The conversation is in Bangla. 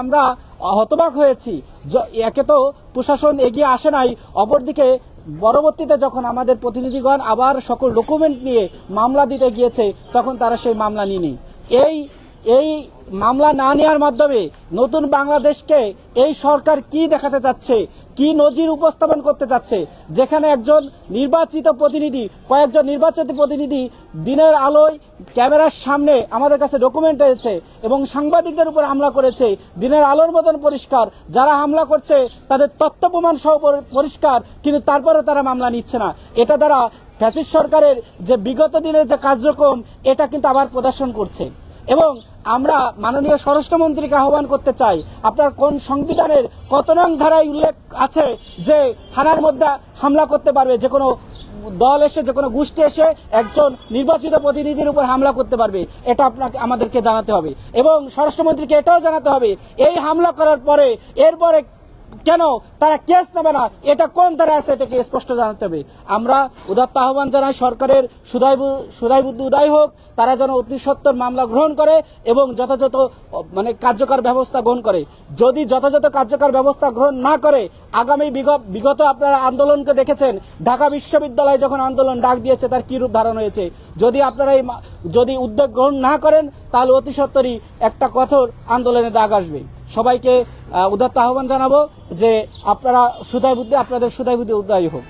আমরা হতবাক হয়েছি। একে তো প্রশাসন এগিয়ে আসে নাই, অপরদিকে পরবর্তীতে যখন আমাদের প্রতিনিধিগণ আবার সকল ডকুমেন্ট নিয়ে মামলা দিতে গিয়েছে তখন তারা সেই মামলা নিয়ে এই মামলা না নেওয়ার মাধ্যমে নতুন বাংলাদেশকে এই সরকার কি দেখাতে চাচ্ছে, কি নজির উপস্থাপন করতে চাচ্ছে, যেখানে একজন নির্বাচিত প্রতিনিধি, কয়েকজন নির্বাচিত প্রতিনিধি দিনের আলোয় ক্যামেরার সামনে আমাদের কাছে ডকুমেন্ট এসেছে এবং সাংবাদিকদের উপর হামলা করেছে দিনের আলোর মতন পরিষ্কার। যারা হামলা করছে তাদের তথ্য প্রমাণ সহ পরিষ্কার, কিন্তু তারপরে তারা মামলা নিচ্ছে না। এটা দ্বারা ফ্যাসিস্ট সরকারের যে বিগত দিনের যে কার্যক্রম এটা কিন্তু আবার প্রদর্শন করছে। এবং আমরা মাননীয় স্বরাষ্ট্রমন্ত্রীকে আহ্বান করতে চাই, আপনার কোন সংবিধানের কত নং ধারায় উল্লেখ আছে যে থানার মধ্যে হামলা করতে পারবে, যে কোনো দল এসে, যে কোনো গোষ্ঠী এসে একজন নির্বাচিত প্রতিনিধির উপর হামলা করতে পারবে? এটা আপনাকে আমাদেরকে জানাতে হবে এবং স্বরাষ্ট্রমন্ত্রীকে এটাও জানাতে হবে এই হামলা করার পরে এরপরে কেন তারা কেস নেবে না, এটা কোন ধারা আছে এটাকে স্পষ্ট জানাতে হবে। আমরা উদাত্ত আহ্বান জানাই সরকারের সুদায় বুদ্ধি উদয় হোক, তারা যেন অতি সত্বর মামলা গ্রহণ করে এবং যথাযথ কার্যকর ব্যবস্থা গ্রহণ করে। যদি যথাযথ কার্যকর ব্যবস্থা গ্রহণ না করে, আগামী বিগত আপনারা আন্দোলনকে দেখেছেন, ঢাকা বিশ্ববিদ্যালয়ে যখন আন্দোলন ডাক দিয়েছে তার কি রূপ ধারণ হয়েছে। যদি আপনারা যদি উদ্যোগ গ্রহণ না করেন তাহলে অতি সত্বরই একটা কঠোর আন্দোলনের দাগ আসবে। সবাইকে উদাত্ত আহ্বান জানাবো যে আপনারা আপনাদের সুদায় বুদ্ধি উদয় হোক।